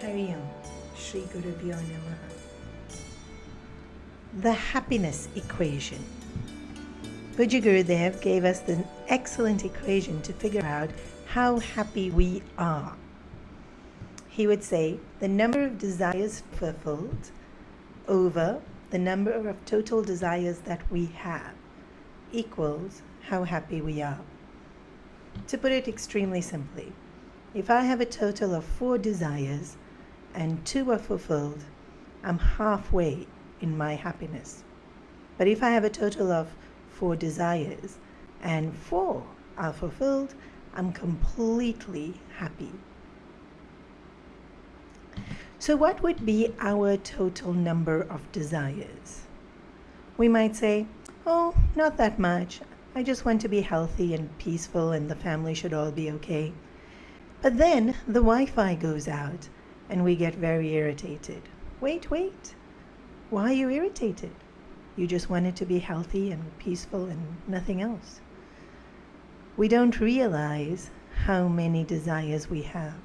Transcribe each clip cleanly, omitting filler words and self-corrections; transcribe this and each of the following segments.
Hari Om, Shri Gurubhyo Namaha. The happiness equation. Pujya Gurudev gave us the excellent equation to figure out how happy we are. He would say the number of desires fulfilled over the number of total desires that we have equals how happy we are. To put it extremely simply, if I have a total of 4 desires and 2 are fulfilled, I'm halfway in my happiness. But if I have a total of 4 desires and 4 are fulfilled, I'm completely happy. So what would be our total number of desires? We might say, oh, not that much. I just want to be healthy and peaceful and the family should all be okay. But then the Wi-Fi goes out and we get very irritated. Wait. Why are you irritated? You just wanted to be healthy and peaceful and nothing else. We don't realize how many desires we have.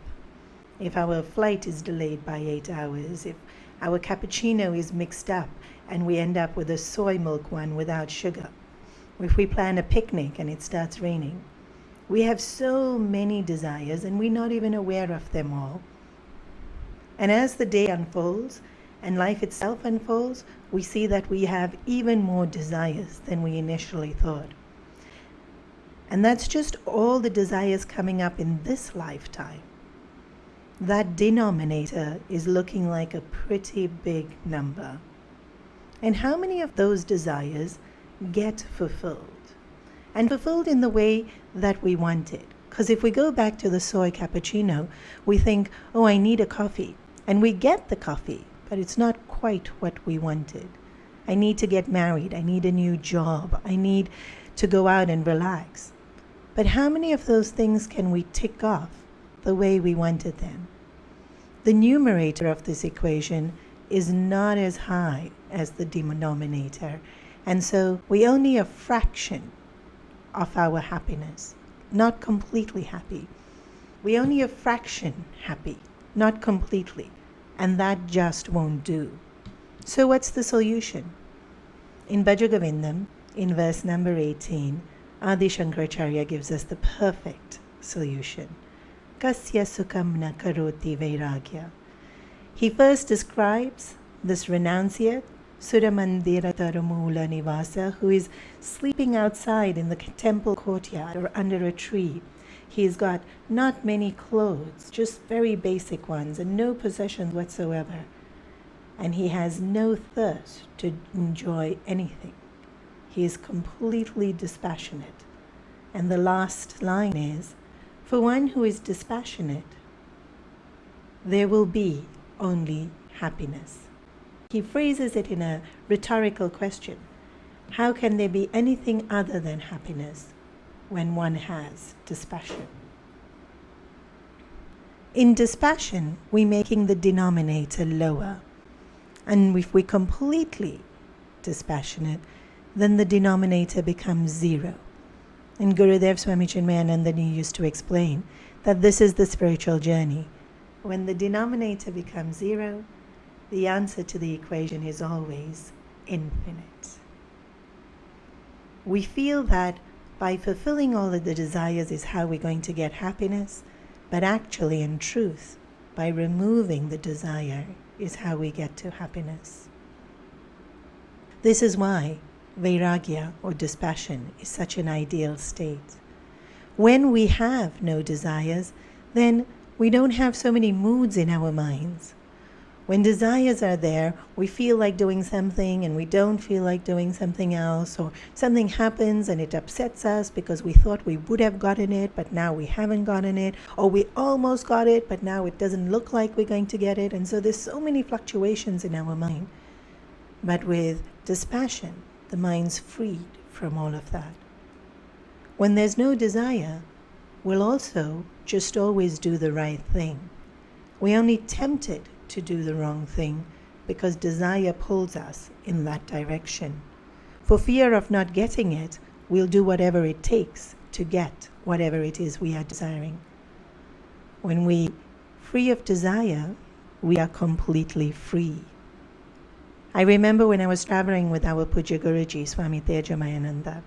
If our flight is delayed by 8 hours, if our cappuccino is mixed up and we end up with a soy milk one without sugar, if we plan a picnic and it starts raining, we have so many desires and we're not even aware of them all. And as the day unfolds and life itself unfolds, we see that we have even more desires than we initially thought. And that's just all the desires coming up in this lifetime. That denominator is looking like a pretty big number. And how many of those desires get fulfilled? And fulfilled in the way that we want it. Because if we go back to the soy cappuccino, we think, oh, I need a coffee. And we get the coffee, but it's not quite what we wanted. I need to get married. I need a new job. I need to go out and relax. But how many of those things can we tick off the way we wanted them? The numerator of this equation is not as high as the denominator, and so we only a fraction of our happiness, not completely happy. We only a fraction happy, not completely, and that just won't do. So what's the solution? In Bhajagovindam, in verse number 18, Adi Shankaracharya gives us the perfect solution. Kasya sukham na karoti vairagya. He first describes this renunciate, Suramandira Taramula Nivasa, who is sleeping outside in the temple courtyard or under a tree. He's got not many clothes, just very basic ones, and no possessions whatsoever. And he has no thirst to enjoy anything. He is completely dispassionate. And the last line is, for one who is dispassionate, there will be only happiness. He phrases it in a rhetorical question. How can there be anything other than happiness when one has dispassion? In dispassion, we're making the denominator lower. And if we're completely dispassionate, then the denominator becomes 0. And Gurudev Swami Chinmaya used to explain that this is the spiritual journey. When the denominator becomes 0, the answer to the equation is always infinite. We feel that by fulfilling all of the desires is how we're going to get happiness, but actually, in truth, by removing the desire is how we get to happiness. This is why vairagya or dispassion is such an ideal state. When we have no desires, then we don't have so many moods in our minds. When desires are there, we feel like doing something and we don't feel like doing something else, or something happens and it upsets us because we thought we would have gotten it, but now we haven't gotten it, or we almost got it, but now it doesn't look like we're going to get it, and so there's so many fluctuations in our mind. But with dispassion, the mind's freed from all of that. When there's no desire, we'll also just always do the right thing. We're only tempted to do the wrong thing because desire pulls us in that direction. For fear of not getting it, we'll do whatever it takes to get whatever it is we are desiring. When we free of desire, we are completely free. I remember when I was traveling with our Puja Guruji, Swami Tejamayananda.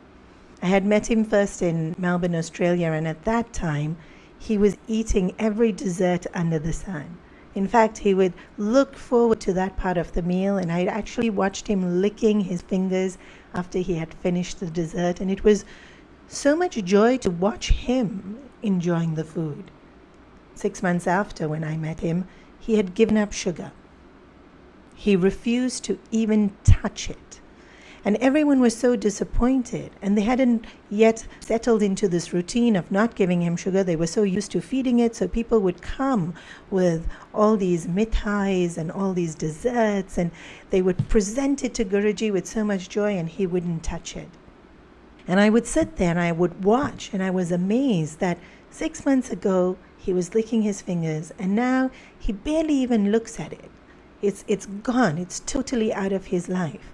I had met him first in Melbourne, Australia, and at that time, he was eating every dessert under the sun. In fact, he would look forward to that part of the meal, and I actually watched him licking his fingers after he had finished the dessert, and it was so much joy to watch him enjoying the food. 6 months after, when I met him, he had given up sugar. He refused to even touch it. And everyone was so disappointed, and they hadn't yet settled into this routine of not giving him sugar. They were so used to feeding it, so people would come with all these mithais and all these desserts, and they would present it to Guruji with so much joy, and he wouldn't touch it. And I would sit there and I would watch, and I was amazed that 6 months ago he was licking his fingers, and now he barely even looks at it. It's gone. It's totally out of his life.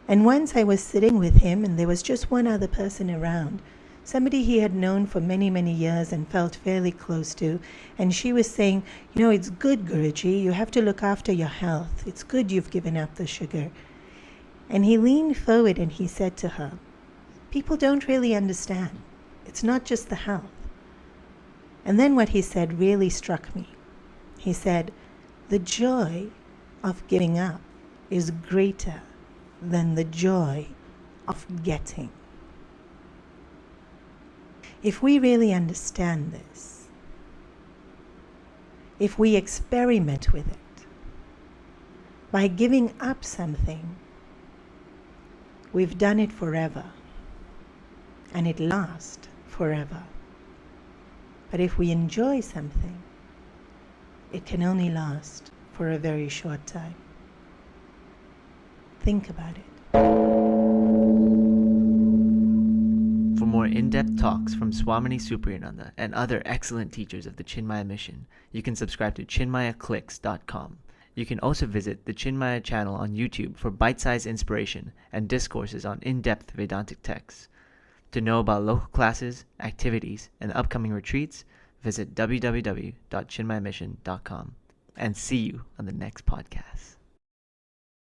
And once I was sitting with him, and there was just one other person around, somebody he had known for many, many years and felt fairly close to, and she was saying, it's good, Guruji, you have to look after your health. It's good you've given up the sugar. And he leaned forward and he said to her, people don't really understand. It's not just the health. And then what he said really struck me. He said, the joy of giving up is greater than the joy of getting. If we really understand this, if we experiment with it, by giving up something, we've done it forever, and it lasts forever. But if we enjoy something, it can only last for a very short time. Think about it. For more in-depth talks from Swamini Supriyananda and other excellent teachers of the Chinmaya mission, you can subscribe to chinmayaclicks.com. You can also visit the Chinmaya channel on YouTube for bite-sized inspiration and discourses on in-depth Vedantic texts. To know about local classes, activities, and upcoming retreats, visit www.chinmayamission.com. And see you on the next podcast.